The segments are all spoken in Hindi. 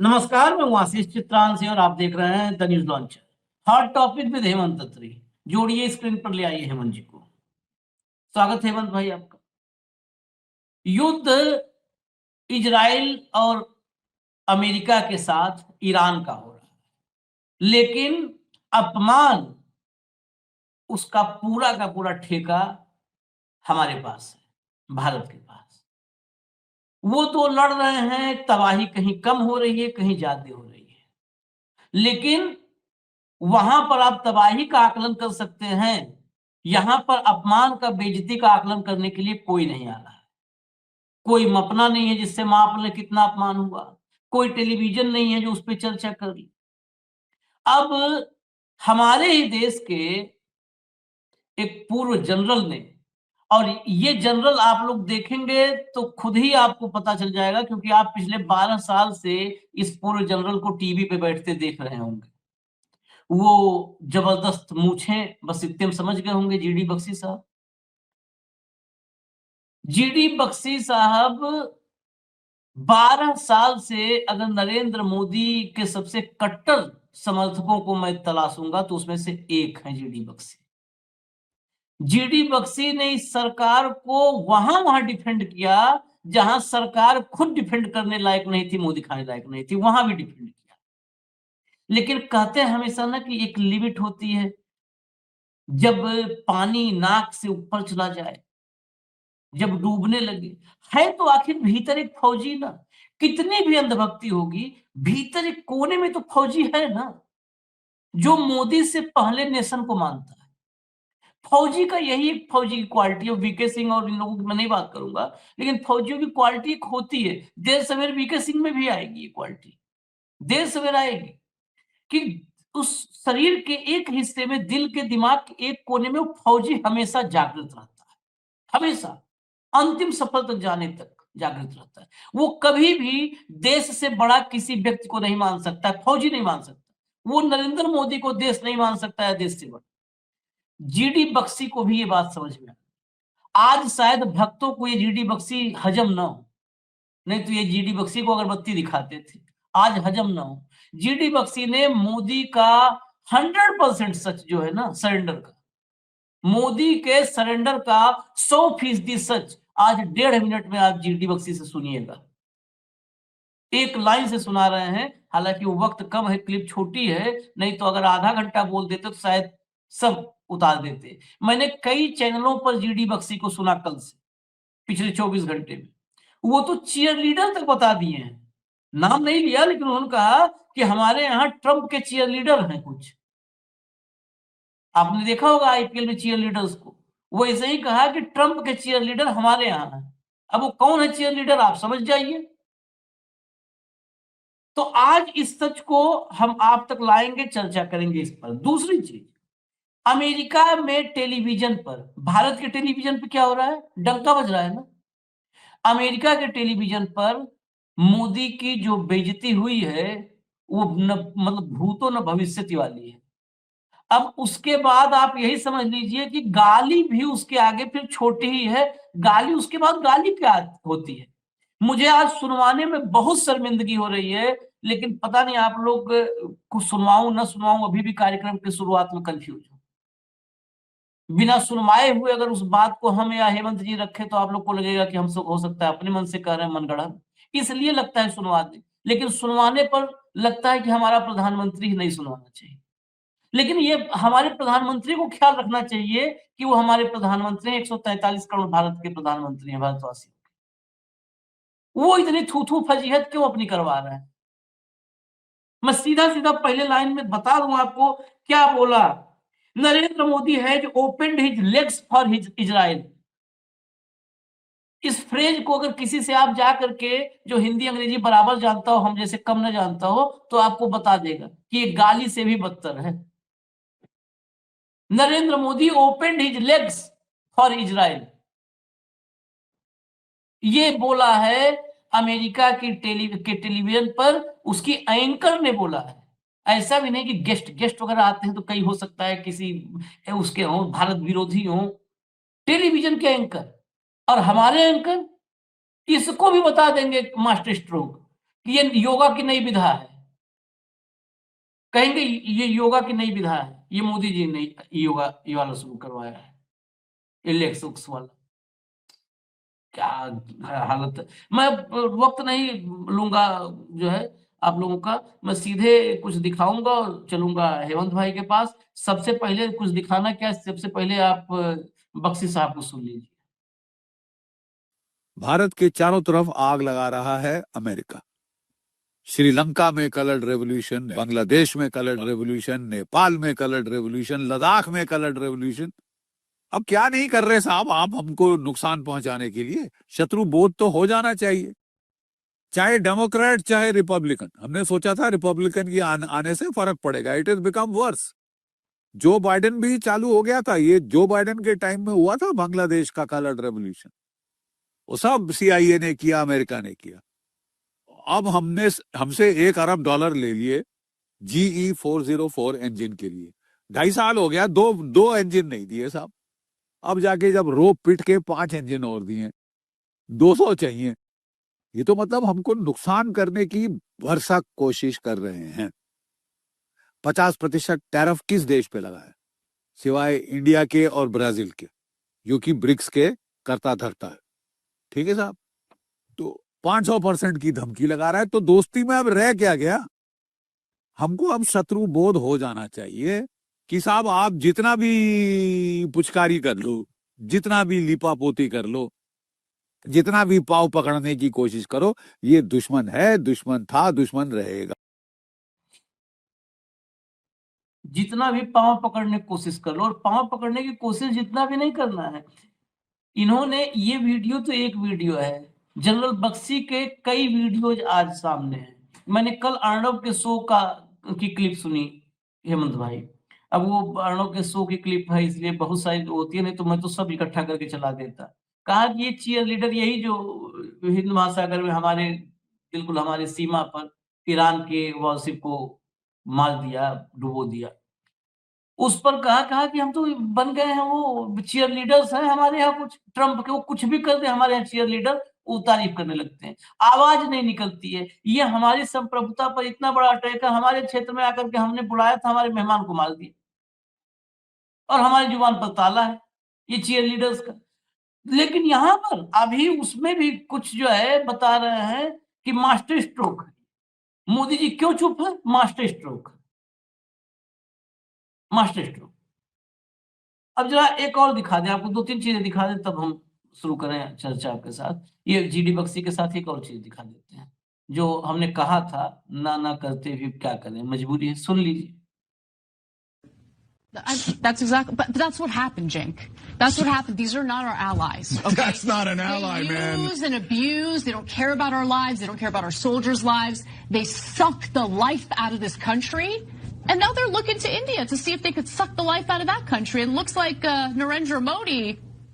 नमस्कार, मैं हूं आशीष चित्रान से और आप देख रहे हैं the news launcher. Hot topic with Hemant Atri. जोड़िए, स्क्रीन पर ले आइए हेमंत जी को। स्वागत है हेमंत भाई आपका। युद्ध इजराइल और अमेरिका के साथ ईरान का हो रहा है, लेकिन अपमान उसका पूरा का पूरा ठेका हमारे पास है, भारत के पास। वो तो लड़ रहे हैं, तबाही कहीं कम हो रही है, कहीं ज्यादा हो रही है, लेकिन वहां पर आप तबाही का आकलन कर सकते हैं। यहां पर अपमान का, बेइज्जती का आकलन करने के लिए कोई नहीं आ रहा है। कोई मपना नहीं है जिससे माप ले कितना अपमान हुआ। कोई टेलीविजन नहीं है जो उस पर चर्चा कर ले। अब हमारे ही देश के एक पूर्व जनरल ने, और ये जनरल आप लोग देखेंगे तो खुद ही आपको पता चल जाएगा, क्योंकि आप पिछले 12 साल से इस पूर्व जनरल को टीवी पे बैठते देख रहे होंगे। वो जबरदस्त मूछें, बस इतने में समझ गए होंगे, जीडी बख्शी साहब। जीडी बख्शी साहब 12 साल से अगर नरेंद्र मोदी के सबसे कट्टर समर्थकों को मैं तलाशूंगा तो उसमें से एक है जीडी बख्शी। जीडी बख्शी ने इस सरकार को वहां वहां डिफेंड किया जहां सरकार खुद डिफेंड करने लायक नहीं थी, मोदी खाने लायक नहीं थी, वहां भी डिफेंड किया। लेकिन कहते हैं हमेशा ना कि एक लिमिट होती है। जब पानी नाक से ऊपर चला जाए, जब डूबने लगे, है तो आखिर भीतर एक फौजी ना। कितनी भी अंधभक्ति होगी, भीतर एक कोने में तो फौजी है ना, जो मोदी से पहले नेशन को मानता है। फौजी का यही एक फौजी की क्वालिटी है। वीके सिंह और इन लोगों की मैं नहीं बात करूंगा, लेकिन फौजियों की क्वालिटी एक होती है। देर सवेर वीके सिंह में भी आएगी ये क्वालिटी, देर सवेर आएगी, कि उस शरीर के एक हिस्से में, दिल के, दिमाग के एक कोने में वो फौजी हमेशा जागृत रहता है, हमेशा अंतिम सफल तक जाने तक जागृत रहता है। वो कभी भी देश से बड़ा किसी व्यक्ति को नहीं मान सकता, फौजी नहीं मान सकता। वो नरेंद्र मोदी को देश नहीं मान सकता है, देश से बड़ा। जीडी बख्शी को भी ये बात समझ में आज शायद भक्तों को ये जीडी बख्शी हजम ना हो, नहीं तो ये जीडी बख्शी को अगरबत्ती दिखाते थे। आज हजम ना हो। जीडी बख्शी ने मोदी का 100% सच जो है ना, सरेंडर का, मोदी के सरेंडर का 100% सच आज 1.5 मिनट में आप जीडी बख्शी से सुनिएगा। एक लाइन से सुना रहे हैं, हालांकि वो वक्त कम है, क्लिप छोटी है, नहीं तो अगर आधा घंटा बोल देते तो शायद सब उतार देते। मैंने कई चैनलों पर जीडी बख्शी को सुना कल से, पिछले 24 घंटे में। वो तो चीयर लीडर तक बता दिए हैं, नाम नहीं लिया, लेकिन उन्होंने कहा कि हमारे यहाँ ट्रंप के चीयर लीडर हैं कुछ। आपने देखा होगा आईपीएल में चीयर लीडर्स को। वो ऐसे ही कहा कि ट्रंप के चीयर लीडर हमारे यहाँ हैं। अब वो कौन है चीयर लीडर, आप समझ जाइए। तो आज इस सच को हम आप तक लाएंगे, चर्चा करेंगे इस पर। दूसरी चीज, अमेरिका में टेलीविजन पर, भारत के टेलीविजन पे क्या हो रहा है, डंका बज रहा है ना। अमेरिका के टेलीविजन पर मोदी की जो बेइज्जती हुई है, वो न मतलब भूतो न भविष्यति वाली है। अब उसके बाद आप यही समझ लीजिए कि गाली भी उसके आगे फिर छोटी ही है। गाली उसके बाद गाली क्या होती है। मुझे आज सुनवाने में बहुत शर्मिंदगी हो रही है, लेकिन पता नहीं आप लोग को सुनवाऊं ना सुनवाऊं, अभी भी कार्यक्रम की शुरुआत में कंफ्यूज हूं। बिना सुनवाए हुए अगर उस बात को हम या हेमंत जी रखे तो आप लोग को लगेगा कि हम सब हो सकता है अपने मन से कह रहे हैं, मनगढ़ंत, इसलिए लगता है सुनवा दे। लेकिन सुनवाने पर लगता है कि हमारा प्रधानमंत्री ही नहीं सुनवाना चाहिए। लेकिन ये हमारे प्रधानमंत्री को ख्याल रखना चाहिए कि वो हमारे प्रधानमंत्री हैं, 143 करोड़ भारत के प्रधानमंत्री हैं, भारतवासी। वो इतनी थू थू फजीहत क्यों अपनी करवा रहे हैं। मैं सीधा सीधा पहले लाइन में बता दूं आपको क्या बोला। Narendra Modi has opened his legs for his Israel. इस फ्रेज को अगर किसी से आप जा करके, जो हिंदी अंग्रेजी बराबर जानता हो, हम जैसे कम न जानता हो, तो आपको बता देगा कि ये गाली से भी बदतर है। Narendra Modi opened his legs for Israel, ये बोला है अमेरिका की टेलीविजन पर, उसकी एंकर ने बोला है। ऐसा भी नहीं कि गेस्ट गेस्ट वगैरह आते हैं तो कई हो सकता है किसी उसके हो, भारत विरोधी हो। टेलीविजन के एंकर और हमारे एंकर, इसको भी बता देंगे मास्टर स्ट्रोक कि ये योगा की नई विधा है, कहेंगे ये योगा की नई विधा है, ये मोदी जी ने योगा ये वाला शुरू करवाया है, इलेक्ट्रिक्स वाला। क्या हालत है। मैं वक्त नहीं लूंगा जो है आप लोगों का, मैं सीधे कुछ दिखाऊंगा और चलूंगा हेमंत भाई के पास। सबसे पहले कुछ दिखाना क्या, सबसे पहले आप बख्शी साहब को सुन लीजिए। भारत के चारों तरफ आग लगा रहा है अमेरिका। श्रीलंका में कलर्ड रेवोल्यूशन, बांग्लादेश में कलर्ड रेवोल्यूशन, नेपाल में कलर्ड रेवोल्यूशन, लद्दाख में कलर्ड रेवोल्यूशन। अब क्या नहीं कर रहे साहब आप हमको नुकसान पहुंचाने के लिए? शत्रु बोध तो हो जाना चाहिए, चाहे डेमोक्रेट चाहे रिपब्लिकन। हमने सोचा था रिपब्लिकन की आने से फर्क पड़ेगा, it is become verse. Joe Biden भी चालू हो गया था, ये जो बाइडेन के टाइम में हुआ था बांग्लादेश का कलर्ड रेवोल्यूशन, वो सब CIA ने किया, अमेरिका ने किया। अब हमसे $1 अरब ले लिए GE404 इंजन के लिए। 2.5 साल हो गया, दो इंजन नहीं दिए साहब। अब जाके जब रोप पिट के 5 इंजन और दिए, 200 चाहिए। ये तो मतलब हमको नुकसान करने की भरसक कोशिश कर रहे हैं। 50% टैरिफ किस देश पे लगा है सिवाय इंडिया के और ब्राजील के, जो कि ब्रिक्स के करता धरता है। ठीक है साहब, तो 500% की धमकी लगा रहा है। तो दोस्ती में अब रह क्या गया? हमको अब शत्रु बोध हो जाना चाहिए कि साहब आप जितना भी पुचकारी कर लो, जितना भी लिपापोती कर लो, जितना भी पाव पकड़ने की कोशिश करो, ये दुश्मन है, दुश्मन था, दुश्मन रहेगा। जितना भी पांव पकड़ने की कोशिश कर लो, और पांव पकड़ने की कोशिश जितना भी नहीं करना है। इन्होंने ये वीडियो तो एक वीडियो है, जनरल बख्शी के कई वीडियोज आज सामने हैं। मैंने कल अर्णव के शो की क्लिप सुनी हेमंत भाई। अब वो अर्णव के शो की क्लिप है इसलिए बहुत सारी होती है, नहीं तो मैं तो सब इकट्ठा करके चला देता। कहा कि ये चीयर लीडर यही जो हिंद महासागर में हमारे बिल्कुल हमारे सीमा पर ईरान के वॉरशिप को मार दिया, डुबो दिया। उस पर कहा कि हम तो बन गए हैं वो चीयर लीडर्स हैं हमारे यहाँ, कुछ ट्रम्प के वो कुछ भी कर दे हमारे यहाँ चीयर लीडर वो तारीफ करने लगते हैं। आवाज नहीं निकलती है। ये हमारी संप्रभुता पर इतना बड़ा अटैक है, हमारे क्षेत्र में आकर के हमने बुलाया था, हमारे मेहमान को मार दिया और हमारी जुबान पर ताला है ये चीयर लीडर्स का। लेकिन यहाँ पर अभी उसमें भी कुछ जो है बता रहे हैं कि मास्टर स्ट्रोक है। मोदी जी क्यों चुप है? Master stroke, master stroke. अब जरा एक और दिखा दें, आपको 2-3 चीजें दिखा दें तब हम शुरू करें चर्चा आपके साथ। ये GD बख्शी के साथ एक और चीज दिखा देते हैं, जो हमने कहा था ना करते भी क्या करें, मजबूरी है। सुन लीजिए। That's exactly, but that's what happened, Jink. That's what happened. These are not our allies. Okay? That's not an ally, man. They use and abuse. They don't care about our lives. They don't care about our soldiers' lives. They suck the life out of this country. And now they're looking to India to see if they could suck the life out of that country. It looks like Narendra Modi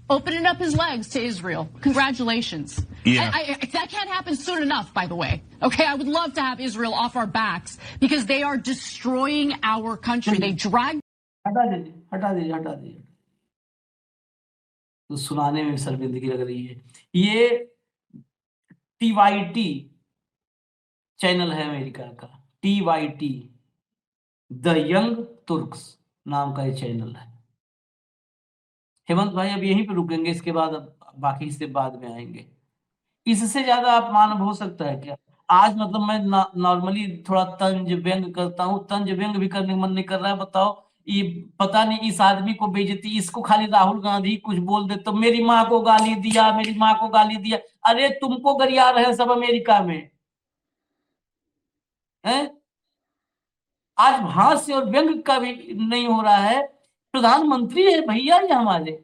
opening up his legs to Israel. Congratulations. Yeah. That can't happen soon enough, by the way. Okay, I would love to have Israel off our backs because they are destroying our country. They drag. हटा दीजिए। तो सुनाने में शर्मिंदगी लग रही है। ये TYT चैनल है अमेरिका का, TYT द यंग तुर्क्स नाम का ये चैनल है। हेमंत भाई अब यहीं पे रुकेंगे, इसके बाद अब बाकी से बाद में आएंगे। इससे ज्यादा आप मानव हो सकता है क्या? आज मतलब मैं नॉर्मली थोड़ा तंज व्यंग करता हूँ, तंज व्यंग भी करने का मन नहीं कर रहा है। बताओ, ये पता नहीं इस आदमी को बेइज्जती, इसको खाली राहुल गांधी कुछ बोल दे तो मेरी माँ को गाली दिया, मेरी माँ को गाली दिया। अरे तुमको गरिया रहे सब अमेरिका में है। आज हास्य और व्यंग का भी नहीं हो रहा है। प्रधानमंत्री है भैया ये हमारे,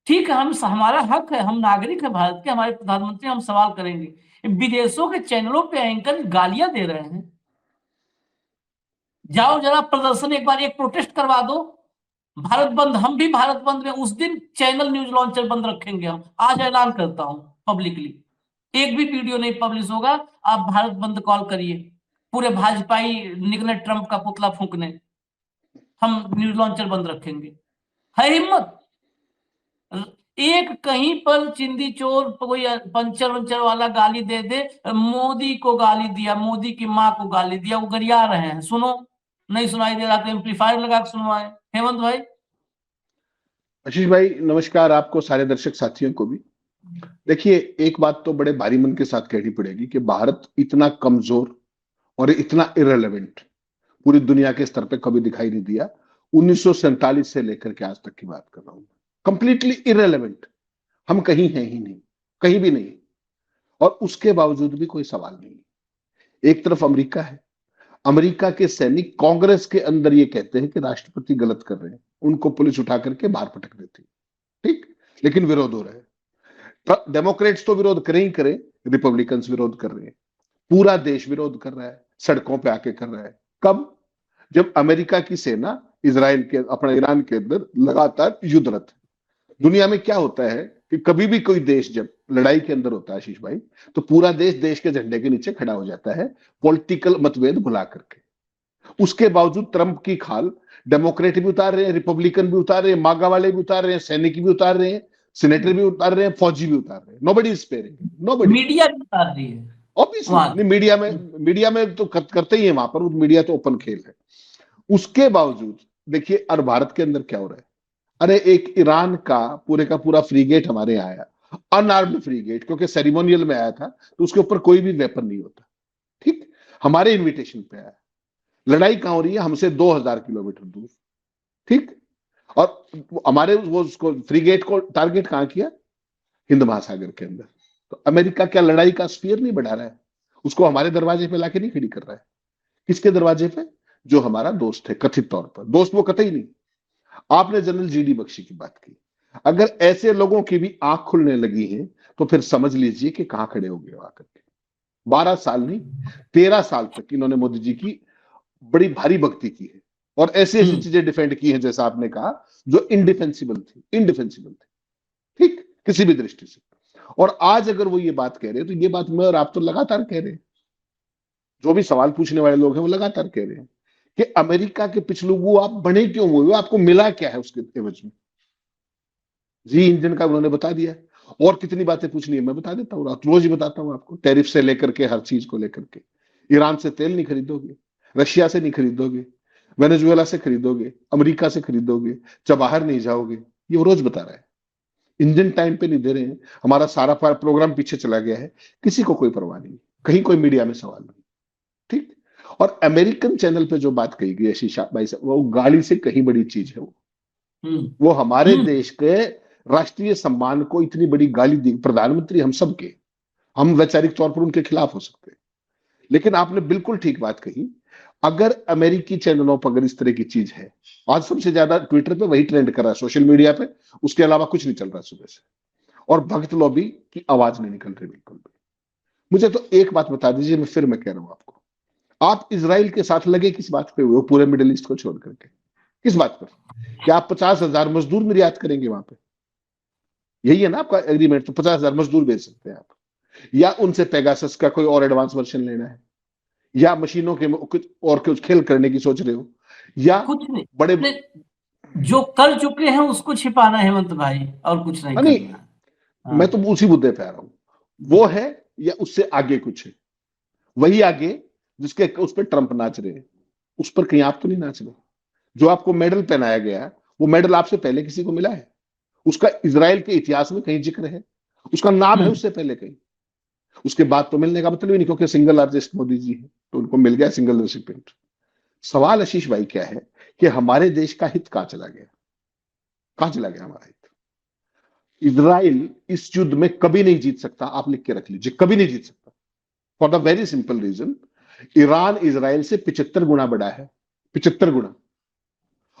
ठीक है, हमारा हक है, हम नागरिक है भारत के, हमारे प्रधानमंत्री, हम सवाल करेंगे। विदेशों के चैनलों पे एंकर गालियां दे रहे हैं। जाओ जरा प्रदर्शन एक बार, एक प्रोटेस्ट करवा दो, भारत बंद। हम भी भारत बंद में उस दिन चैनल न्यूज लॉन्चर बंद रखेंगे। हम आज ऐलान करता हूं पब्लिकली, एक भी वीडियो नहीं पब्लिश होगा। आप भारत बंद कॉल करिए, पूरे भाजपाई निकले ट्रंप का पुतला फूंकने, हम न्यूज लॉन्चर बंद रखेंगे। है हिम्मत? एक कहीं पर चिंदी चोर कोई पंचर वंचर वाला गाली दे दे, मोदी को गाली दिया, मोदी की माँ को गाली दिया, वो गरिया रहे हैं, सुनो, नहीं सुनाई दे रहा तो एम्पलीफायर लगा के सुनवाए। हेमंत भाई। आशीष भाई नमस्कार, आपको सारे दर्शक साथियों को भी। देखिए, एक बात तो बड़े भारी मन के साथ कहनी पड़ेगी कि भारत इतना कमजोर और इतना इररिलेवेंट पूरी दुनिया के स्तर पे कभी दिखाई नहीं दिया। 1947 से लेकर के आज तक की बात कर रहा हूं, कंप्लीटली इररिलेवेंट। हम कहीं हैं ही नहीं, कहीं भी नहीं, और उसके बावजूद भी कोई सवाल नहीं। एक तरफ अमेरिका है, अमेरिका के सैनिक कांग्रेस के अंदर ये कहते हैं कि राष्ट्रपति गलत कर रहे हैं, उनको पुलिस उठा करके बाहर पटक देती, ठीक, लेकिन विरोध हो रहा है। डेमोक्रेट्स तो विरोध करें ही करें, रिपब्लिकन्स विरोध कर रहे हैं, पूरा देश विरोध कर रहा है, सड़कों पे आके कर रहा है। कब? जब अमेरिका की सेना इजराइल के, अपना ईरान के अंदर लगातार युद्धरत है। दुनिया में क्या होता है कि कभी भी कोई देश जब लड़ाई के अंदर होता है आशीष भाई, तो पूरा देश देश के झंडे के नीचे खड़ा हो जाता है, पॉलिटिकल मतभेद भुला करके। उसके बावजूद ट्रंप की खाल डेमोक्रेट भी उतार रहे हैं, रिपब्लिकन भी उतार रहे हैं, मागा वाले भी उतार रहे हैं, सैनिक भी उतार रहे हैं, सीनेटर भी उतार रहे हैं, फौजी भी उतार रहे हैं। Nobody is sparing, nobody. Media भी उतार रही है ऑब्वियसली मीडिया में तो करते ही है, वहां पर मीडिया तो ओपन खेल है। उसके बावजूद देखिए, और भारत के अंदर क्या हो रहा है। अरे एक ईरान का पूरा फ्रीगेट हमारे यहाँ आया, अनआर्म्ड फ्रीगेट, क्योंकि सेरिमोनियल में आया था, तो उसके ऊपर कोई भी वेपन नहीं होता, ठीक, हमारे इन्विटेशन पे आया। लड़ाई कहां हो रही है? हमसे 2000 किलोमीटर दूर, ठीक, और हमारे वो उसको फ्रीगेट को टारगेट कहां किया? हिंद महासागर के अंदर। तो अमेरिका क्या लड़ाई का स्पीयर नहीं बढ़ा रहा है? उसको हमारे दरवाजे पे लाके नहीं खड़ी कर रहा है। किसके दरवाजे पे? जो हमारा दोस्त है, कथित तौर पर दोस्त, वो कतई नहीं। आपने जनरल जीडी बख्शी की बात की, अगर ऐसे लोगों की भी आंख खुलने लगी है तो फिर समझ लीजिए कि कहां खड़े हो गए आकर के। 12 साल नहीं, 13 साल तक इन्होंने मोदी जी की बड़ी भारी भक्ति की है, और ऐसी ऐसी चीजें डिफेंड की हैं, जैसा आपने कहा, जो इंडिफेंसिबल थी, ठीक, किसी भी दृष्टि से। और आज अगर वो ये बात कह रहे हैं, तो ये बात मैं और आप तो लगातार कह रहे हैं, जो भी सवाल पूछने वाले लोग हैं वो लगातार कह रहे हैं कि अमेरिका के पिछलुगु आप बने क्यों हुए, आपको मिला क्या है उसके एवज में। जी इंजन का उन्होंने बता दिया, और कितनी बातें पूछनी है मैं बता देता हूँ, रोज ही बताता हूँ आपको, टैरिफ से लेकर के हर चीज को लेकर के। ईरान से तेल नहीं खरीदोगे, रशिया से नहीं खरीदोगे, वेनेजुएला से खरीदोगे, अमेरिका से खरीदोगे, चबाहर नहीं जाओगे, ये वो रोज बता रहा है। इंजन टाइम पे नहीं दे रहे हैं, हमारा सारा प्रोग्राम पीछे चला गया है, किसी को कोई परवाह नहीं, कहीं कोई मीडिया में सवाल नहीं, ठीक। और अमेरिकन चैनल पे जो बात कही गई शीशा भाई साहब, वो गाली से कहीं बड़ी चीज है। वो हमारे देश के राष्ट्रीय सम्मान को इतनी बड़ी गाली दी, प्रधानमंत्री हम सब के, हम वैचारिक तौर पर उनके खिलाफ हो सकते हैं, लेकिन आपने बिल्कुल ठीक बात कही। अगर अमेरिकी चैनलों पर अगर इस तरह की चीज है, आज सबसे ज्यादा ट्विटर पे वही ट्रेंड कर रहा है, सोशल मीडिया पे, उसके अलावा कुछ नहीं चल रहा सुबह से, और भक्त लॉबी की आवाज नहीं निकल रही बिल्कुल भी। मुझे तो एक बात बता दीजिए, मैं कह रहा हूं आपको, आप इजराइल के साथ लगे किस बात पे हुए, पूरे मिडिल ईस्ट को छोड़ करके, किस बात पर? क्या आप 50,000 मजदूर निर्यात करेंगे वहां पे? यही है ना आपका एग्रीमेंट, तो 50,000 मजदूर भेज सकते हैं आप, या उनसे पेगासस का कोई और एडवांस वर्जन लेना है, या मशीनों के कुछ खेल करने की सोच रहे हो, या कुछ नहीं, बड़े जो कर चुके हैं उसको छिपाना है हेमंत भाई, और कुछ नहीं करना। मैं तो उसी मुद्दे पे आ रहा हूं, वो है या उससे आगे कुछ है? वही आगे जिसके उस पर ट्रंप नाच रहे हैं, उस पर कहीं आप तो नहीं नाच रहे। जो आपको मेडल पहनाया गया, वो मेडल आपसे पहले किसी को मिला है? उसका इजराइल के इतिहास में कहीं जिक्र है? उसका नाम है उससे पहले कहीं? उसके बाद तो मिलने का मतलब ही नहीं, क्योंकि सिंगल लार्जेस्ट मोदी जी है, तो उनको मिल गया सिंगल रेसिपिएंट। सवाल आशीष भाई क्या है कि हमारे देश का हित कहां चला गया? कहां चला गया हमारा हित? इजराइल इस युद्ध में कभी नहीं जीत सकता, आप लिख के रख लीजिए, कभी नहीं जीत सकता, for the very simple reason, Iran Israel से 75 गुना बड़ा है, 75 गुना।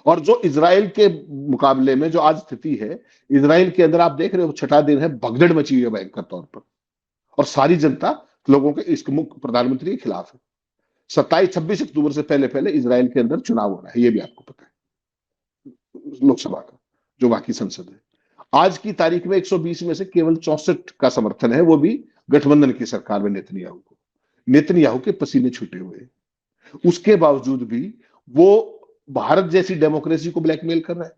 और जो इजराइल के मुकाबले में जो आज स्थिति है, इजराइल के अंदर आप देख रहे हो, छठा दिन है, भगदड़ मची हुई है भयंकर तौर पर, और सारी जनता लोगों के इसके मुख्य प्रधानमंत्री के खिलाफ है। 26 अक्टूबर से पहले पहले इजराइल के अंदर चुनाव हो रहा है, ये भी आपको पता है, लोकसभा का, जो वहां की संसद है। आज की तारीख में 120 में से केवल 64 का समर्थन है, वो भी गठबंधन की सरकार में नेतन्याहू को, नेतन्याहू के पसीने छूटे हुए। उसके बावजूद भी वो भारत जैसी डेमोक्रेसी को ब्लैकमेल कर रहा है,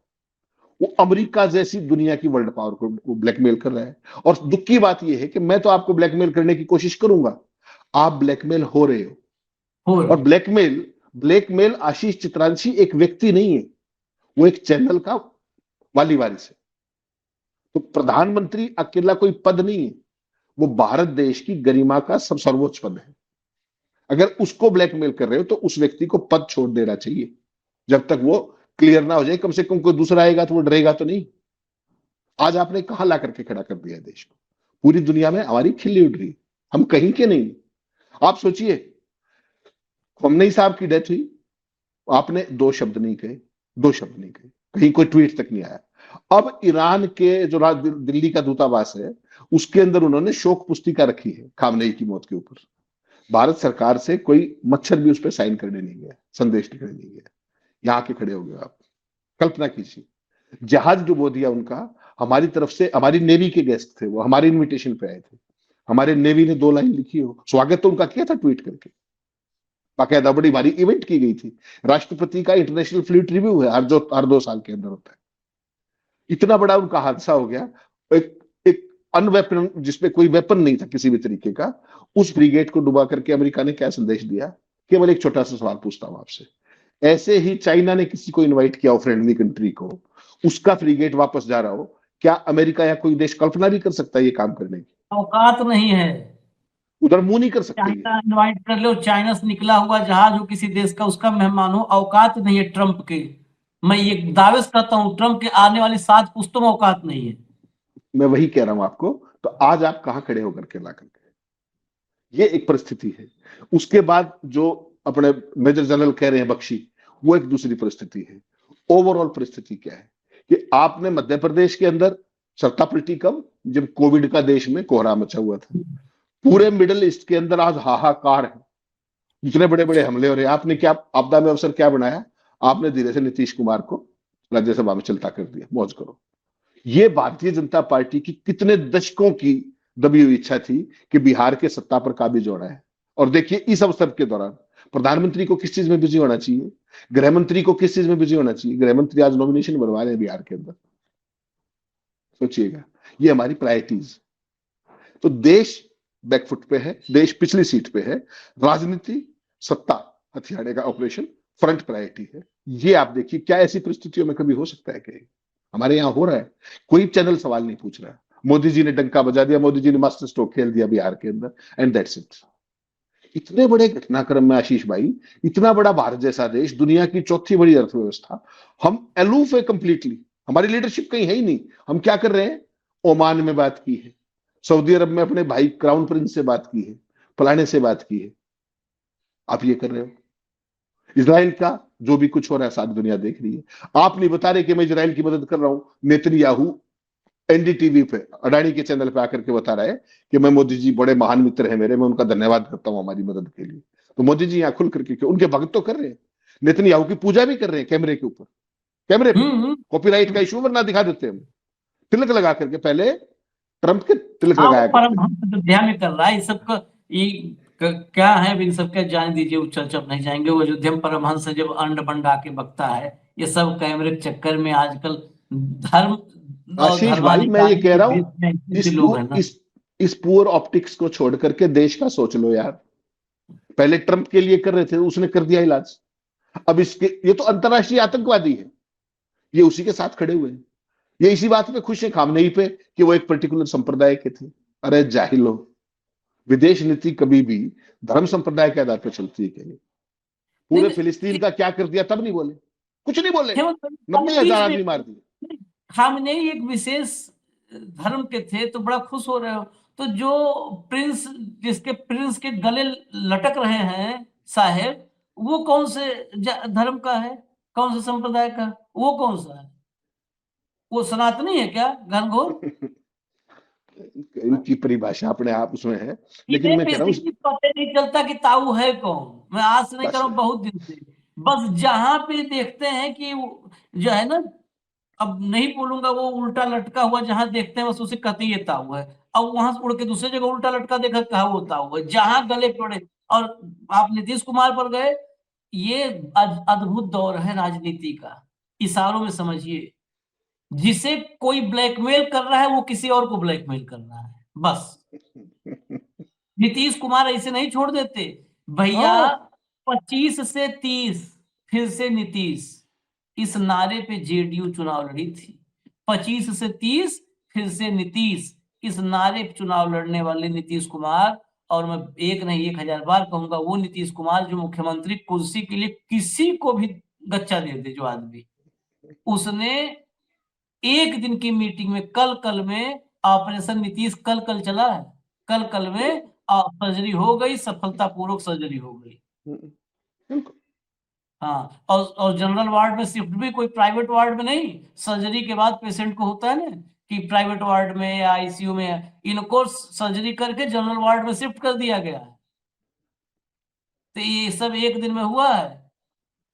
वो अमेरिका जैसी दुनिया की वर्ल्ड पावर को ब्लैकमेल कर रहा है। और दुख की बात यह है कि मैं तो आपको ब्लैकमेल करने की कोशिश करूंगा, आप ब्लैकमेल हो रहे हो। हो और रहे। ब्लैकमेल ब्लैकमेल आशीष चित्रांशी एक व्यक्ति नहीं है, वो एक चैनल का वाली वारिस है। तो प्रधानमंत्री अकेला कोई पद नहीं है, वो भारत देश की गरिमा का सब सर्वोच्च पद है। अगर उसको ब्लैकमेल कर रहे हो तो उस व्यक्ति को पद छोड़ देना चाहिए जब तक वो क्लियर ना हो जाए। कम से कम कोई दूसरा आएगा तो वो डरेगा तो नहीं। आज आपने कहां ला करके खड़ा कर दिया देश को, पूरी दुनिया में हमारी खिल्ली उड़ रही है, हम कहीं के नहीं। आप सोचिए, खamenei साहब की डेथ हुई, आपने दो शब्द नहीं कहे, कहीं कोई ट्वीट तक नहीं आया। अब ईरान के जो दिल्ली का दूतावास है उसके अंदर उन्होंने शोक पुस्तिका रखी है खामनेई की मौत के ऊपर। भारत सरकार से कोई मच्छर भी उस पर साइन करने नहीं गया, संदेश लिखने नहीं गया। यहां के खड़े हो गए आप, कल्पना कीजिए। जहाज डुबो दिया उनका, हमारी तरफ से, हमारी नेवी के गेस्ट थे, वो हमारे इनविटेशन पे आए थे, हमारे नेवी ने 2 लाइन लिखी हो, स्वागत तो उनका किया था ट्वीट करके, बाकायदा बड़ी भारी इवेंट की गई थी। राष्ट्रपति का इंटरनेशनल फ्लीट रिव्यू है हर 2 साल के अंदर होता है। इतना बड़ा उनका हादसा हो गया, एक अनवेपन, जिसपे कोई वेपन नहीं था किसी भी तरीके का, उस ब्रिगेड को डुबा करके अमेरिका ने क्या संदेश दिया? केवल एक छोटा सा सवाल पूछता हूं आपसे, ऐसे ही चाइना ने किसी को इनवाइट किया हो, फ्रेंडली कंट्री को, उसका फ्रीगेट वापस जा रहा हो, क्या अमेरिका या कोई देश कल्पना भी कर सकता है ये काम करने की? औकात नहीं है, उधर मुंह नहीं कर सकते। चाइना इनवाइट कर लो, चाइना से निकला हुआ जहाज हो किसी देश का, उसका मेहमान हो, औकात नहीं है ट्रंप के। मैं ये दावे से कहता हूँ, ट्रंप के आने वाली 7 पुश्तों में औकात नहीं है। मैं वही कह रहा हूं आपको। तो आज आप कहां खड़े होकर के ला करके, ये एक परिस्थिति है। उसके बाद जो अपने मेजर जनरल कह रहे हैं बख्शी, वो एक दूसरी परिस्थिति है। ओवरऑल परिस्थिति क्या है कि आपने मध्य प्रदेश के अंदर सत्ता पलटी कब? जब कोविड का देश में कोहरा मचा हुआ था। पूरे मिडिल ईस्ट के अंदर आज हाहाकार है, इतने बड़े बड़े हमले हो रहे हैं। आपने क्या आपदा में अवसर क्या बनाया? आपने धीरे से नीतीश कुमार को राज्यसभा में चलता कर दिया, मौज करो। ये भारतीय जनता पार्टी की कितने दशकों की दबी हुई इच्छा थी कि बिहार के सत्ता पर काबिज होना है। और देखिए इस अवसर के दौरान प्रधानमंत्री को किस चीज में बिजी होना चाहिए, गृह मंत्री को किस चीज में बिजी होना चाहिए? गृह मंत्री आज नॉमिनेशन बनवा रहे हैं बिहार के अंदर। सोचिएगा, ये हमारी प्रायोरिटीज। तो देश बैकफुट पे है, देश पिछली सीट पे है, राजनीति सत्ता हथियाने का ऑपरेशन फ्रंट प्रायोरिटी है। ये आप देखिए, क्या ऐसी परिस्थितियों में कभी हो सकता है कि हमारे यहां हो रहा है? कोई चैनल सवाल नहीं पूछ रहा। मोदी जी ने डंका बजा दिया, मोदी जी ने मास्टर स्ट्रोक खेल दिया बिहार के अंदर, एंड दैट्स इट। इतने बड़े घटनाक्रम में आशीष भाई, इतना बड़ा भारत जैसा देश, दुनिया की चौथी बड़ी अर्थव्यवस्था, हम अलूफ है कंप्लीटली। हमारी लीडरशिप कहीं है ही नहीं। हम क्या कर रहे हैं? ओमान में बात की है, सऊदी अरब में अपने भाई क्राउन प्रिंस से बात की है, फलाने से बात की है। आप ये कर रहे हो। इजराइल का जो भी कुछ हो रहा है सारी दुनिया देख रही है। आप नहीं बता रहे कि मैं इजराइल की मदद कर रहा हूं। नेतन्याहू एनडीटीवी पे, अडानी के चैनल पे आकर के बता रहा है कि मैं, मोदी जी बड़े महान मित्र हैं मेरे, मैं उनका धन्यवाद करता हूं हमारी मदद के लिए। तो मोदी जी यहां खुल करके उनके भक्त तो कर रहे हैं, नेतन्याहू की पूजा भी कर रहे हैं कैमरे के ऊपर, कैमरे पे। कॉपीराइट का इशू वरना दिखा देते हैं हम, तिलक लगा करके। पहले ट्रंप के तिलक लगाया करते। परमहंस अयोध्या में कर रहा है, इस सबका क्या है, इन सबका जान दीजिए, वो चर्चा नहीं जाएंगे। वो अयोध्या में परमहंस जब अंड बंड आके बकता है, ये सब कैमरे के चक्कर में आजकल धर्म और आशीष भाई, मैं ये कह रहा हूं, ऐसे लोग हैं ना। इस पुअर ऑप्टिक्स को छोड़ करके देश का सोच लो यार। पहले ट्रंप के लिए कर रहे थे, उसने कर दिया इलाज। अब इसके, ये तो अंतरराष्ट्रीय आतंकवादी है, ये उसी के साथ खड़े हुए हैं। ये इसी बात पे खुश है खामनेई पे कि वो एक पर्टिकुलर संप्रदाय के थे। अरे जाहिलो, विदेश नीति कभी भी धर्म संप्रदाय के आधार पर चलती है क्या? पूरे फिलिस्तीन का क्या कर दिया तब नहीं बोले, कुछ नहीं बोले, 90,000 आदमी मार दिए। खामनेई एक विशेष धर्म के थे तो बड़ा खुश हो रहे हो। तो जो प्रिंस, जिसके प्रिंस के गले लटक रहे हैं साहेब, वो कौन से धर्म का है, कौन से संप्रदाय का, वो कौन सा है? वो सनातनी है क्या, घनघोर? इनकी परिभाषा अपने आप उसमें है, लेकिन मैं कह रहा हूँ पता नहीं चलता कि ताऊ है कौन। मैं आज से नहीं कर रहा हूँ, बहुत दिन से। बस जहां पे देखते हैं कि जो है ना, अब नहीं बोलूंगा, वो उल्टा लटका हुआ जहां देखते हैं बस उसे कहते ये ताऊ है। अब वहां से उड़ के दूसरी जगह उल्टा लटका देखा, कहा वो ताऊ है, जहां गले पड़े। और आप नीतीश कुमार पर गए, ये अद्भुत दौर है राजनीति का, इशारों में समझिए। जिसे कोई ब्लैकमेल कर रहा है वो किसी और को ब्लैकमेल कर रहा है, बस। नीतीश कुमार ऐसे नहीं छोड़ देते भैया। हाँ 25 से 30 फिर से नीतीश, इस नारे पे जेडीयू चुनाव लड़ी थी। 25 से 30 फिर से नीतीश, इस नारे पे चुनाव लड़ने वाले नीतीश कुमार। और मैं एक नहीं 1000 बार कहूंगा, वो नीतीश कुमार जो मुख्यमंत्री कुर्सी के लिए किसी को भी गच्चा दे दे, जो आदमी, उसने एक दिन की मीटिंग में कल में ऑपरेशन नीतीश कल चला है, कल में सर्जरी हो गई, सफलतापूर्वक सर्जरी हो गई। बिल्कुल। हाँ, और जनरल वार्ड में शिफ्ट भी कोई प्राइवेट वार्ड में नहीं, सर्जरी के बाद पेशेंट को होता है ना कि प्राइवेट वार्ड में या आईसीयू में, इनको सर्जरी करके जनरल वार्ड में शिफ्ट कर दिया गया है। तो ये सब एक दिन में हुआ है।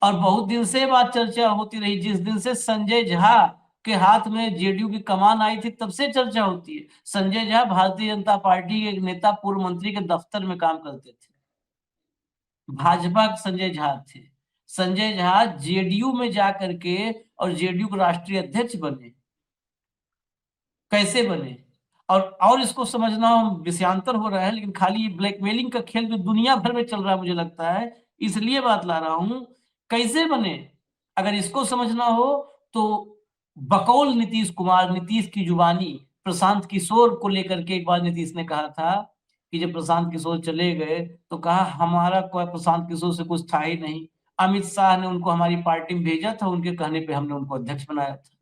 और बहुत दिन से बात चर्चा होती रही, जिस दिन से संजय झा के हाथ में जेडीयू की कमान आई थी तब से चर्चा होती है। संजय झा भारतीय जनता पार्टी के एक नेता, पूर्व मंत्री के दफ्तर में काम करते थे, भाजपा के संजय झा थे। संजय झा जेडीयू में जाकर के और जेडीयू के राष्ट्रीय अध्यक्ष बने। कैसे बने? और इसको समझना विषयांतर हो रहा है, लेकिन खाली ब्लैकमेलिंग का खेल जो दुनिया भर में चल रहा है, मुझे लगता है इसलिए बात ला रहा हूं। कैसे बने, अगर इसको समझना हो तो बकौल नीतीश कुमार, नीतीश की जुबानी, प्रशांत किशोर को लेकर के एक बार नीतीश ने कहा था कि जब प्रशांत किशोर चले गए तो कहा हमारा कोई प्रशांत किशोर से कुछ था ही नहीं, अमित शाह ने उनको हमारी पार्टी में भेजा था, उनके कहने पे हमने उनको अध्यक्ष बनाया था।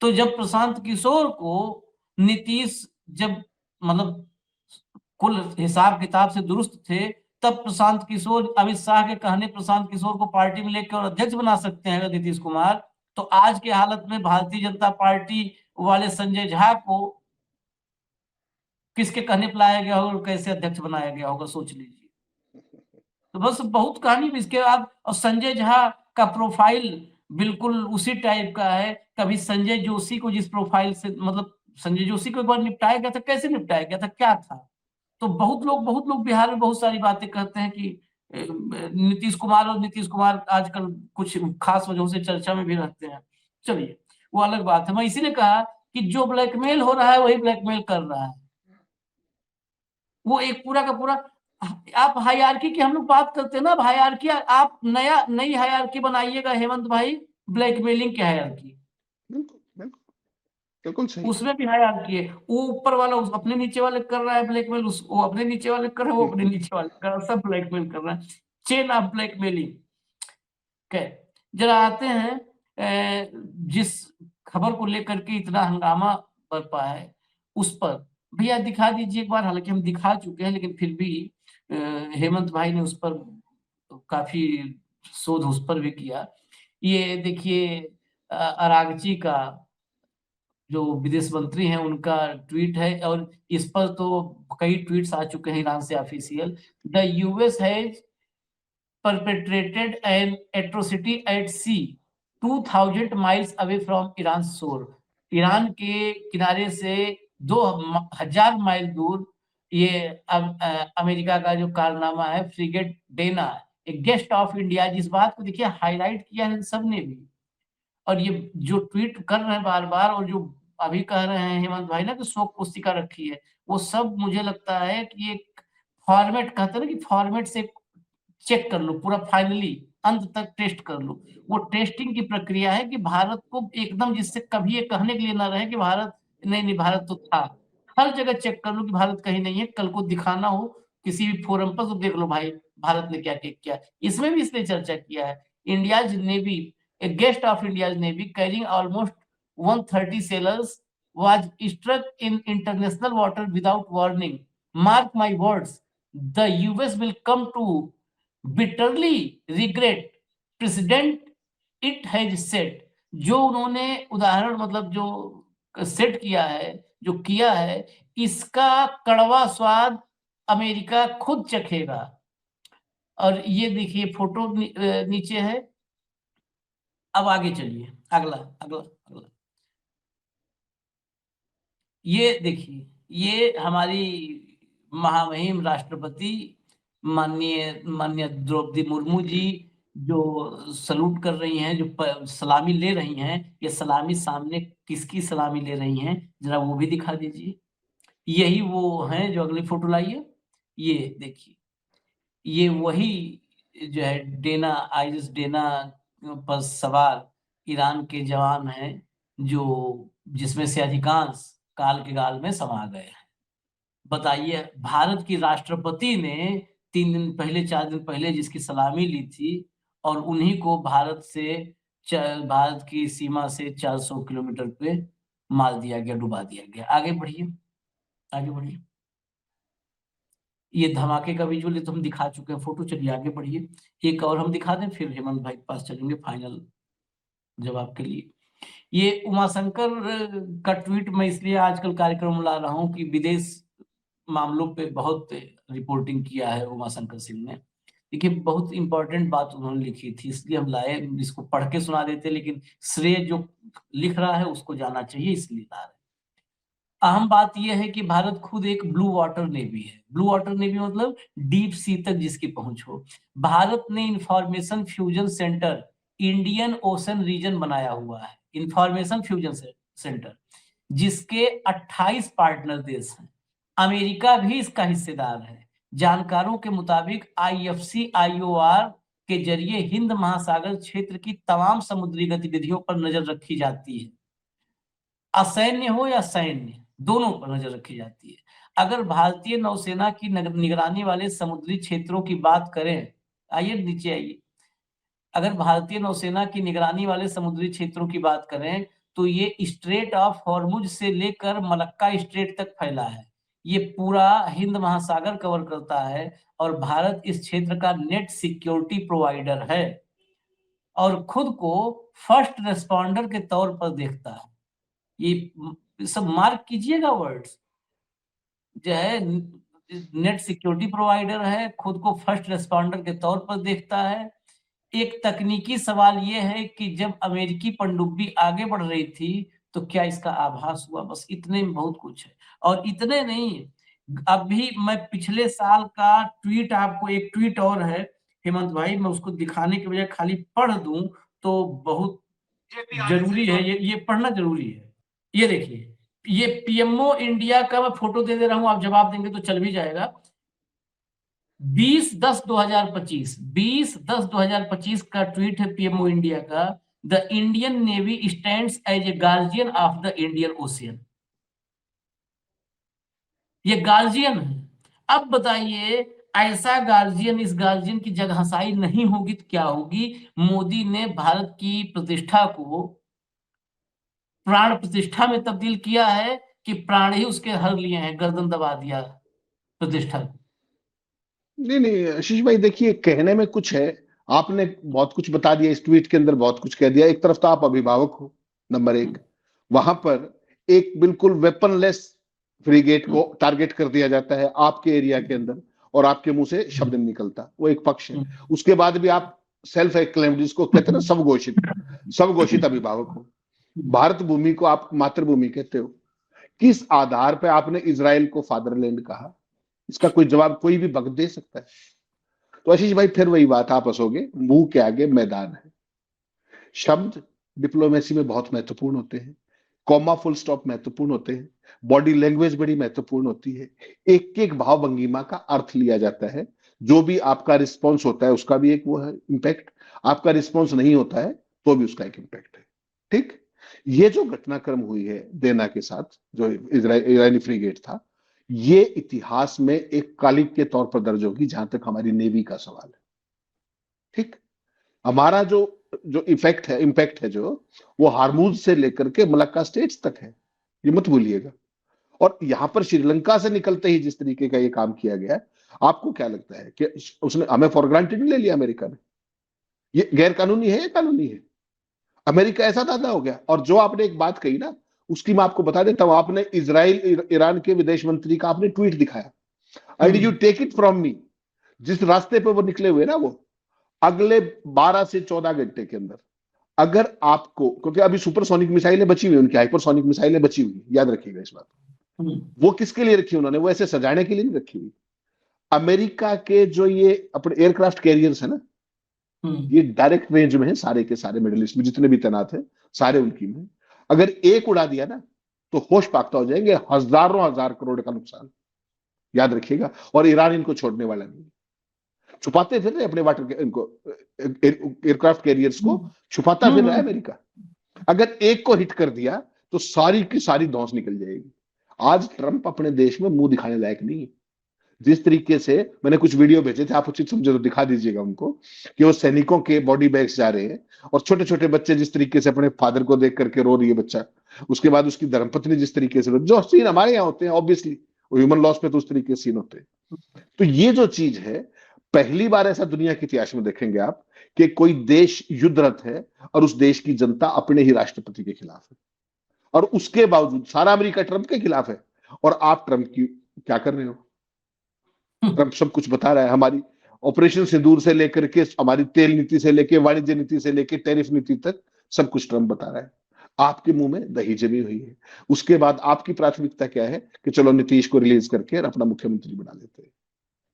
तो जब प्रशांत किशोर को नीतीश, जब मतलब कुल हिसाब किताब से दुरुस्त थे, तब प्रशांत किशोर, अमित शाह के कहने प्रशांत किशोर को पार्टी में लेकर और अध्यक्ष बना सकते हैं नीतीश कुमार, तो आज के हालत में भारतीय जनता पार्टी वाले संजय झा को किसके कहने पर लाया गया होगा और कैसे अध्यक्ष बनाया गया होगा, सोच लीजिए। तो बस बहुत कहानी भी इसके बाद। और संजय झा का प्रोफाइल बिल्कुल उसी टाइप का है। कभी संजय जोशी को जिस प्रोफाइल से, मतलब संजय जोशी को एक बार निपटाया गया था, कैसे निपटाया गया था, क्या था? तो बहुत लोग बिहार में बहुत सारी बातें कहते हैं कि नीतीश कुमार आजकल कुछ खास वजहों से चर्चा में भी रहते हैं। चलिए वो अलग बात है। मैं इसीलिए कहा कि जो ब्लैकमेल हो रहा है वही ब्लैकमेल कर रहा है। वो एक पूरा का पूरा, आप हायरार्की की हम लोग बात करते हैं ना, अब हायरार्की आप नई हायरार्की बनाइएगा हेमंत भाई, ब्लैकमेलिंग की हायरार्की, बिल्कुल बिल्कुल बिल्कुल सही। उसमें भी हायरार्की है। वो ऊपर वाला अपने नीचे वाले कर रहा है ब्लैकमेल, वो अपने नीचे वाले कर रहा है, वो अपने नीचे वाले कर रहा है, सब ब्लैकमेल कर रहा है। Chain of blackmailing. जरा आते हैं जिस खबर को लेकर के इतना हंगामा बरपा है उस पर भैया दिखा दीजिए एक बार। हालांकि हम दिखा चुके हैं, लेकिन फिर भी हेमंत भाई ने उस पर काफी शोध उस पर भी किया। ये देखिए अरागची का, जो विदेश मंत्री हैं, उनका ट्वीट है, और इस पर तो कई ट्वीट्स आ चुके हैं ईरान से official. The US has perpetrated an atrocity at sea 2000 miles away from Iran's shore। Iran के किनारे से 2000 माइल दूर ये अमेरिका का जो कारनामा है, फ्रिगेट डेना, एक गेस्ट ऑफ इंडिया, जिस बात को देखिए हाईलाइट किया है सबने भी। और ये जो ट्वीट कर रहे हैं बार बार, और जो अभी कह रहे हैं हेमंत भाई ना कि शोक पुस्तिका रखी है, वो सब मुझे लगता है कि एक फॉर्मेट, कहते हैं ना कि फॉर्मेट से चेक कर लो, पूरा फाइनली अंत तक टेस्ट कर लो। वो टेस्टिंग की प्रक्रिया है कि भारत को एकदम, जिससे कभी ये कहने के लिए ना रहे कि भारत नहीं भारत तो था। हर जगह चेक कर लो कि भारत कहीं नहीं है। कल को दिखाना हो किसी भी फोरम पर तो देख लो भाई भारत ने क्या किया। इसमें भी इसने चर्चा किया है। India's navy, A guest of India's navy carrying almost 130 sellers was struck in international water without warning। Mark my words, the US will come to bitterly regret precedent it has set। जो उन्होंने उदाहरण, मतलब जो सेट किया है, जो किया है, इसका कड़वा स्वाद अमेरिका खुद चखेगा। और ये देखिए फोटो नीचे है। अब आगे चलिए, अगला अगला अगला। ये देखिए, ये हमारी महामहिम राष्ट्रपति माननीय द्रौपदी मुर्मू जी जो सलूट कर रही हैं, जो सलामी ले रही हैं, ये सलामी सामने किसकी सलामी ले रही हैं, जरा वो भी दिखा दीजिए। यही वो हैं जो अगली फोटो लाइए, ये देखिए, ये वही जो है डेना आइरिस डेना पर सवार ईरान के जवान हैं, जो जिसमें से अधिकांश काल के गाल में समा गए हैं। बताइए, भारत की राष्ट्रपति ने 3 दिन पहले 4 दिन पहले जिसकी सलामी ली थी, और उन्हीं को भारत की सीमा से 400 किलोमीटर पे मार दिया गया, डुबा दिया गया। आगे बढ़िए, आगे बढ़िए। ये धमाके का विजुअल ये तो हम दिखा चुके हैं फोटो, चलिए आगे बढ़िए। एक और हम दिखा दें, फिर हेमंत भाई के पास चलेंगे फाइनल जवाब के लिए। ये उमाशंकर का ट्वीट मैं इसलिए आजकल कार्यक्रम ला रहा हूँ कि विदेश मामलों पे बहुत रिपोर्टिंग किया है उमाशंकर सिंह ने। देखिए, बहुत इंपॉर्टेंट बात उन्होंने लिखी थी, इसलिए हम लाए। इसको पढ़ के सुना देते, लेकिन श्रेय जो लिख रहा है उसको जाना चाहिए, इसलिए ला रहे। अहम बात यह है कि भारत खुद एक ब्लू वाटर नेवी है। ब्लू वाटर नेवी मतलब डीप सी तक जिसकी पहुंच हो। भारत ने information fusion centre Indian ocean region बनाया हुआ है, इंफॉर्मेशन फ्यूजन सेंटर, जिसके 28 पार्टनर देश हैं। अमेरिका भी इसका हिस्सेदार है। जानकारों के मुताबिक IFC IOR के जरिए हिंद महासागर क्षेत्र की तमाम समुद्री गतिविधियों पर नजर रखी जाती है। असैन्य हो या सैन्य, दोनों पर नजर रखी जाती है। अगर भारतीय नौसेना की निगरानी वाले समुद्री क्षेत्रों की बात करें, आइए नीचे आइए। अगर भारतीय नौसेना की निगरानी वाले समुद्री क्षेत्रों की बात करें, तो ये स्ट्रेट ऑफ हॉर्मुज से लेकर मलक्का स्ट्रेट तक फैला है। ये पूरा हिंद महासागर कवर करता है, और भारत इस क्षेत्र का नेट सिक्योरिटी प्रोवाइडर है, और खुद को फर्स्ट रेस्पॉन्डर के तौर पर देखता है। ये सब मार्क कीजिएगा वर्ड्स, जो है नेट सिक्योरिटी प्रोवाइडर है, खुद को फर्स्ट रेस्पॉन्डर के तौर पर देखता है। एक तकनीकी सवाल ये है कि जब अमेरिकी पनडुब्बी आगे बढ़ रही थी तो क्या इसका आभास हुआ? बस इतने में बहुत कुछ है। और इतने नहीं, अभी मैं पिछले साल का ट्वीट, आपको एक ट्वीट और है हेमंत भाई, मैं उसको दिखाने के बजाय खाली पढ़ दूं तो बहुत जरूरी है, ये पढ़ना जरूरी है। ये देखिए, ये PMO इंडिया का मैं फोटो दे रहा हूं, आप जवाब देंगे तो चल भी जाएगा। 20-10-2025 20-10-2025 का ट्वीट है PMO इंडिया का। The Indian navy stands as a guardian of the Indian ocean. ये गार्जियन है। अब बताइए, ऐसा गार्जियन, इस गार्जियन की जगहसाई नहीं होगी तो क्या होगी? मोदी ने भारत की प्रतिष्ठा को प्राण प्रतिष्ठा में तब्दील किया है कि प्राण ही उसके हर लिए हैं, गर्दन दबा दिया प्रतिष्ठा को। नहीं नहीं आशीष भाई, देखिए कहने में कुछ है, आपने बहुत कुछ बता दिया, इस ट्वीट के अंदर बहुत कुछ कह दिया। एक तरफ तो आप अभिभावक हो, नंबर एक, वहां पर एक बिल्कुल वेपनलेस फ्रीगेट को टारगेट कर दिया जाता है आपके एरिया के अंदर, और आपके मुंह से शब्द नहीं निकलता, वो एक पक्ष है। उसके बाद भी आप सेल्फ एक्लेम्ड, जिसको कहते हैं ना, स्वघोषित अभिभावक हो। भारत भूमि को आप मातृभूमि कहते हो। किस आधार पर आपने इजराइल को फादरलैंड कहा? इसका कोई जवाब कोई भी वक्त दे सकता है? तो आशीष भाई फिर वही बात, आप हंसोगे, मुंह के आगे मैदान है। शब्द डिप्लोमेसी में बहुत महत्वपूर्ण होते हैं, कॉमा फुल स्टॉप महत्वपूर्ण होते हैं, बॉडी लैंग्वेज बड़ी महत्वपूर्ण होती है, एक एक भाव भंगिमा का अर्थ लिया जाता है। जो भी आपका रिस्पॉन्स होता है उसका भी एक वो है इंपैक्ट, आपका रिस्पॉन्स नहीं होता है तो भी उसका एक इंपैक्ट है। ठीक, ये जो घटनाक्रम हुई है देना के साथ, जो ईरानी फ्रीगेट था, ये इतिहास में एक कालिक के तौर पर दर्ज होगी जहां तक हमारी नेवी का सवाल है। ठीक, हमारा जो जो इंपैक्ट है जो, वो हार्मूज से लेकर के मलक्का स्टेट्स तक है, ये मत भूलिएगा। और यहां पर श्रीलंका से निकलते ही जिस तरीके का ये काम किया गया, आपको क्या लगता है कि उसने हमें फॉर ग्रांटेड नहीं ले लिया अमेरिका ने? ये गैर कानूनी है या कानूनी है? अमेरिका ऐसा दादा हो गया। और जो आपने एक बात कही ना, उसकी मैं आपको बता देता हूं। आपने इजराइल ईरान के विदेश मंत्री का आपने ट्वीट दिखाया, I did you take it from me. जिस रास्ते पे वो निकले हुए ना, वो अगले 12 से 14 घंटे के अंदर, अगर आपको, क्योंकि अभी सुपरसोनिक मिसाइलें बची हुई, उनकी हाइपरसोनिक मिसाइलें बची हुई, याद रखिएगा इस बात को। वो किसके लिए रखी उन्होंने? वो ऐसे सजाने के लिए नहीं रखी हुई। अमेरिका के जो ये अपने एयरक्राफ्ट कैरियर्स है ना, ये डायरेक्ट रेंज में है सारे के सारे मिडिल ईस्ट में जितने भी तैनात हैं, सारे उनकी में। अगर एक उड़ा दिया ना तो होश पाक्ता हो जाएंगे, हजारों हजार करोड़ का नुकसान, याद रखिएगा। और ईरान इनको छोड़ने वाला नहीं। छुपाते फिर रहे अपने वाटर इनको एयरक्राफ्ट कैरियर्स को, छुपाता फिर रहा है अमेरिका। अगर एक को हिट कर दिया तो सारी की सारी धौंस निकल जाएगी। आज ट्रंप अपने देश में मुंह दिखाने लायक नहीं है। जिस तरीके से मैंने कुछ वीडियो भेजे थे, आप उचित समझे तो दिखा दीजिएगा उनको, कि वो सैनिकों के बॉडी बैग्स जा रहे हैं और छोटे छोटे बच्चे जिस तरीके से अपने फादर को देख करके रो रही है बच्चा, उसके बाद उसकी धर्मपत्नी जिस तरीके से, जो सीन हमारे यहाँ होते हैं ऑब्वियसली, ह्यूमन लॉस पे तो उस तरीके से सीन होते हैं। तो ये जो चीज है, पहली बार ऐसा दुनिया के इतिहास में देखेंगे आप कि कोई देश युद्धरत है और उस देश की जनता अपने ही राष्ट्रपति के खिलाफ है, और उसके बावजूद सारा अमेरिका ट्रंप के खिलाफ है, और आप ट्रंप की क्या कर रहे हो? ट्रंप सब कुछ बता रहा है। हमारी ऑपरेशन सिंदूर से लेकर के, हमारी तेल नीति से लेकर, वाणिज्य नीति से लेकर, टैरिफ नीति तक सब कुछ ट्रंप बता रहा है। आपके मुंह में दही जमी हुई है। उसके बाद आपकी प्राथमिकता क्या है कि चलो नीतीश को रिलीज करके अपना मुख्यमंत्री बना लेते हैं।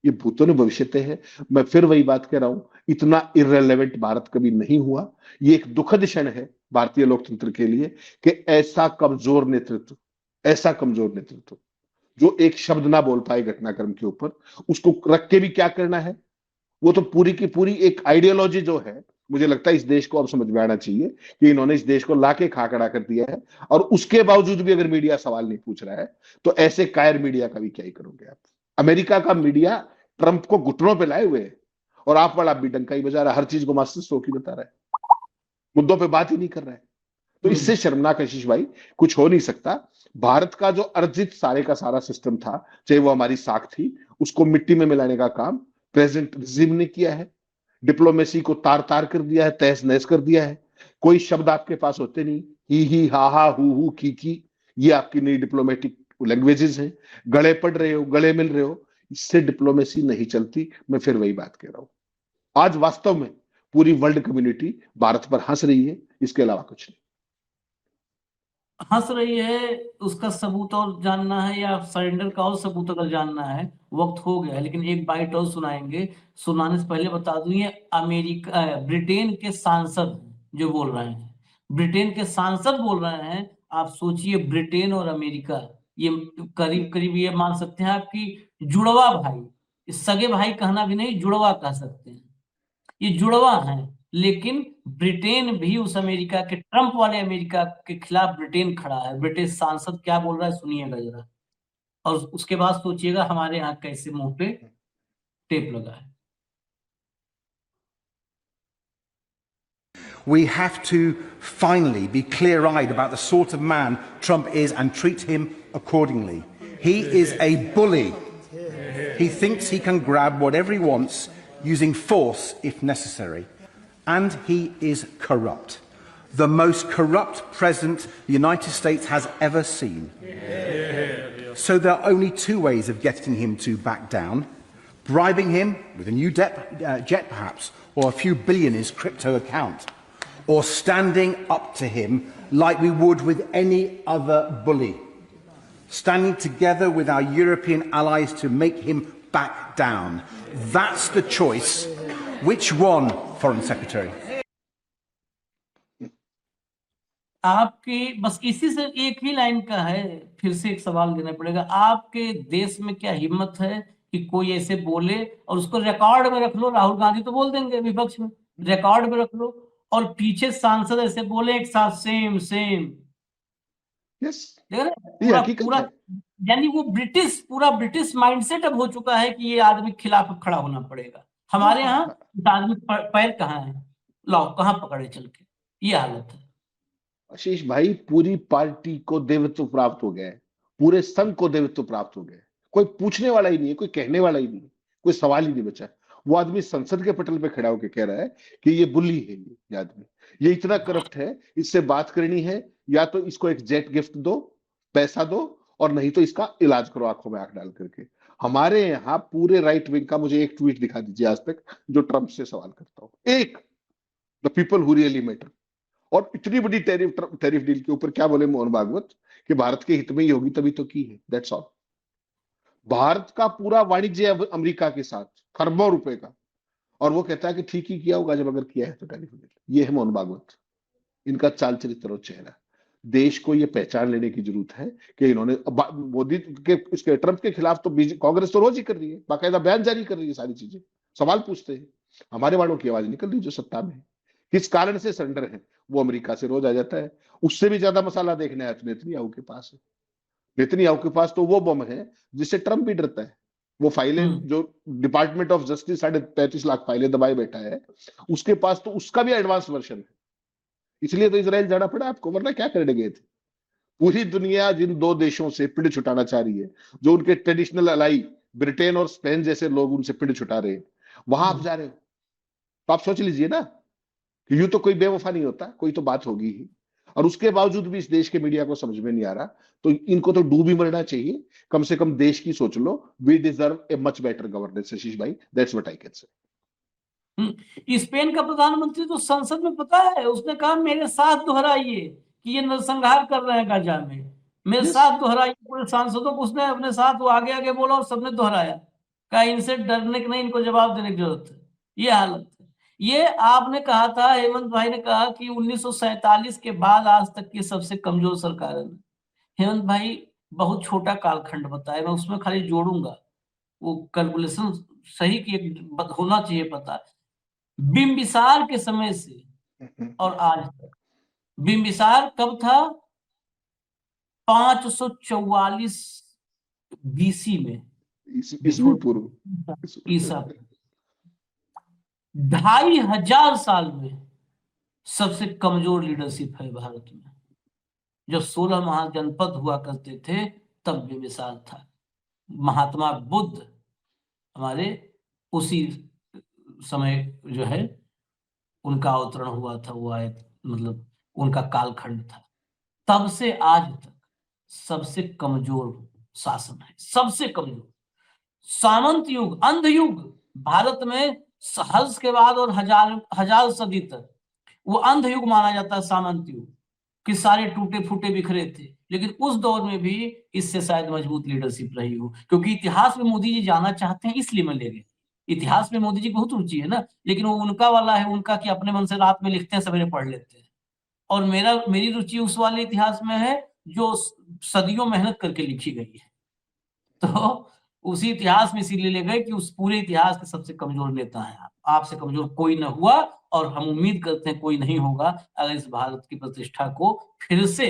ये भूतों ने भविष्य है। मैं फिर वही बात कह रहा हूं, इतना इररिलेवेंट भारत कभी नहीं हुआ। ये एक दुखद क्षण है भारतीय लोकतंत्र के लिए कि ऐसा कमजोर नेतृत्व, ऐसा कमजोर नेतृत्व जो एक शब्द ना बोल पाए घटनाक्रम के ऊपर, उसको रख के भी क्या करना है। वो तो पूरी की पूरी एक आइडियोलॉजी जो है, मुझे लगता है इस देश को अब समझ में आना चाहिए कि इन्होंने इस देश को लाके खाकड़ा कर दिया है, और उसके बावजूद भी अगर मीडिया सवाल नहीं पूछ रहा है तो ऐसे कायर मीडिया का भी क्या ही करोगे आप। अमेरिका का मीडिया ट्रंप को घुटनों पे लाए हुए है, और आप वाला भी डंका ही बजा रहा है, हर चीज को मास्टर स्ट्रोक ही बता रहा है, मुद्दों पे बात ही नहीं कर रहा है। तो इससे शर्मनाक आशीष भाई कुछ हो नहीं सकता। भारत का जो अर्जित सारे का सारा सिस्टम था, चाहे वो हमारी साख थी, उसको मिट्टी में मिलाने का काम प्रेसिडेंट रिजिम ने किया है। डिप्लोमेसी को तार तार कर दिया है, तहस नहस कर दिया है। कोई शब्द आपके पास होते नहीं, ही हा हु की, ये आपकी नई डिप्लोमेटिक लैंग्वेजेस हैं। गले पड़ रहे हो, गले मिल रहे हो, इससे डिप्लोमेसी नहीं चलती। मैं फिर वही बात कह रहा हूं, आज वास्तव में पूरी वर्ल्ड कम्युनिटी भारत पर हंस रही है, इसके अलावा कुछ नहीं। हंस रही है, उसका सबूत और जानना है, या सरेंडर का और सबूत अगर जानना है, वक्त हो गया है। लेकिन एक बाइट और सुनाएंगे। सुनाने से पहले बता दूं, ये अमेरिका ब्रिटेन के सांसद जो बोल रहे हैं, ब्रिटेन के सांसद बोल रहे हैं। आप सोचिए, ब्रिटेन और अमेरिका, ये करीब करीब ये मान सकते हैं आपकी जुड़वा भाई, सगे भाई कहना भी नहीं, जुड़वा कह सकते हैं, ये जुड़वा हैं। लेकिन ब्रिटेन भी उस अमेरिका के, ट्रंप वाले अमेरिका के खिलाफ ब्रिटेन खड़ा है। ब्रिटिश सांसद क्या बोल रहा है सुनिएगा जरा, और उसके बाद सोचिएगा हमारे यहाँ कैसे मुंह पे टेप लगा है। We have to finally be clear-eyed about the sort of man Trump is and treat him accordingly. He is a bully. He thinks he can grab whatever he wants using force if necessary. And he is corrupt. The most corrupt president the United States has ever seen. So there are only two ways of getting him to back down: bribing him with a new jet perhaps, or a few billion in his crypto account, or standing up to him like we would with any other bully. Standing together with our European allies to make him back down. That's the choice. Which one, Foreign Secretary? आपके बस इसी से एक ही लाइन का है, फिर से एक सवाल देना पड़ेगा। आपके देश में क्या हिम्मत है कि कोई ऐसे बोले, और उसको रिकॉर्ड में रख लो। राहुल गांधी तो बोल देंगे विपक्ष में, रिकॉर्ड में रख लो, और पीछे सांसद ऐसे बोले एक साथ सेम सेम। यस, देख रहे हैं? ये पूरा हकीकत पूरा है। यानी वो पूरा ब्रिटिश माइंडसेट अब हो चुका है कि ये आदमी के खिलाफ खड़ा होना पड़ेगा। हमारे यहाँ इस आदमी पैर कहाँ है, लाओ कहाँ पकड़े चल के, ये हालत है। आशीष भाई, पूरी पार्टी को देवत्व प्राप्त हो गया है, पूरे संघ को देवत्व प्राप्त हो गया है। कोई पूछने वाला ही नहीं है, कोई कहने वाला ही नहीं है, कोई सवाल ही नहीं बचा। वो आदमी संसद के पटल पे खड़ा होकर कह रहा है कि ये बुल्ली है, ये आदमी, ये इतना करप्ट है, इससे बात करनी है या तो इसको एक जेट गिफ्ट दो, पैसा दो, और नहीं तो इसका इलाज करो आंखों में आंख डाल करके। हमारे यहाँ पूरे राइट विंग का मुझे एक ट्वीट दिखा दीजिए आज तक जो ट्रंप से सवाल करता हो, एक, the people who really matter. और इतनी बड़ी टैरिफ डील के ऊपर क्या बोले मोहन भागवत कि भारत के हित में ही होगी तभी तो की है, दैट्स ऑल। भारत का पूरा वाणिज्य अमेरिका के साथ खरबों रुपए का, और वो कहता है कि ठीक ही किया होगा, जब अगर किया है तो टेलीफोन। ये है मोहन भागवत, इनका चाल चरित्र और चेहरा। देश को ये पहचान लेने की जरूरत है कि इन्होंने मोदी के इसके ट्रंप के खिलाफ तो कांग्रेस तो रोज ही कर रही है, बाकायदा बयान जारी कर रही है, सारी चीजें सवाल पूछते हैं। हमारे वालों की आवाज निकल रही जो सत्ता में है, किस कारण से सरेंडर है, वो अमेरिका से रोज आ जाता है। उससे भी ज्यादा मसाला देखना है नेतन्याहू के पास है। नेतन्याहू के पास तो वो बम है जिससे ट्रंप भी डरता है। वो फाइलें जो डिपार्टमेंट ऑफ जस्टिस 35.5 लाख फाइलें दबाए बैठा है, उसके पास तो उसका भी एडवांस वर्जन है। इसलिए तो इसराइल जाना पड़ा आपको, वरना क्या करने गए थे। पूरी दुनिया जिन दो देशों से पिंड छुटाना चाह रही है, जो उनके ट्रेडिशनल अलाई ब्रिटेन और स्पेन जैसे लोग उनसे पिंड छुटा रहे हैं, वहां आप जा रहे हो। तो आप सोच लीजिए ना कि यूं तो कोई बेवफा नहीं होता, कोई तो बात होगी ही। और उसके बावजूद भी इस देश के मीडिया को समझ में नहीं आ रहा, तो इनको तो डूब ही मरना चाहिए। कम से कम देश की सोच लो। We deserve a much better governance Ashish भाई, that's what I can say. Spain का प्रधानमंत्री तो संसद में पता है, उसने कहा मेरे साथ दोहराइए कि ये नरसंहार कर रहे हैं गाजा में, मेरे साथ दोहराइए। पूरे सांसदों को उसने अपने साथ वो आगे आगे बोला और सबने दोहराया, कहा इनसे डरने की नहीं, इनको जवाब देने की जरूरत है। ये हालत है। ये आपने कहा था, हेमंत भाई ने कहा कि 1947 के बाद आज तक की सबसे कमजोर सरकार है। हेमंत भाई बहुत छोटा कालखंड बताया, मैं उसमें खाली जोड़ूंगा, वो कैलकुलेशन सही की होना चाहिए पता। बिंबिसार के समय से और आज तक, बिंबिसार कब था? 544 बीसी में, ईस्वी पूर्व, ईसा। 2500 साल में सबसे कमजोर लीडरशिप है भारत में। जब 16 महाजनपद हुआ करते थे तब बिंबिसार था। महात्मा बुद्ध हमारे उसी समय जो है उनका अवतरण हुआ था, वो आए, मतलब उनका कालखंड था। तब से आज तक सबसे कमजोर शासन है, सबसे कमजोर। सामंत युग, अंध युग भारत में हर्ष के बाद और हजार सदी तक वो अंध युग माना जाता है, सामंत युग, कि सारे टूटे फूटे बिखरे थे। लेकिन उस दौर में भी इससे शायद मजबूत लीडरशिप रही हो, क्योंकि इतिहास में मोदी जी जाना चाहते हैं इसलिए मैं ले गया। इतिहास में मोदी जी बहुत रुचि है ना, लेकिन वो उनका वाला है, उनका कि अपने मन से रात में लिखते हैं सवेरे पढ़ लेते हैं। और मेरी रुचि उस वाले इतिहास में है जो सदियों मेहनत करके लिखी गई है। तो उसी इतिहास में इसीलिए ले गए कि उस पूरे इतिहास के सबसे कमजोर नेता हैं आप। आपसे कमजोर कोई न हुआ और हम उम्मीद करते हैं कोई नहीं होगा, अगर इस भारत की प्रतिष्ठा को फिर से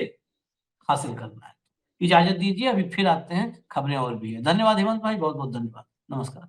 हासिल करना है। इजाजत दीजिए, अभी फिर आते हैं, खबरें और भी है। धन्यवाद हेमंत भाई, बहुत बहुत धन्यवाद। नमस्कार।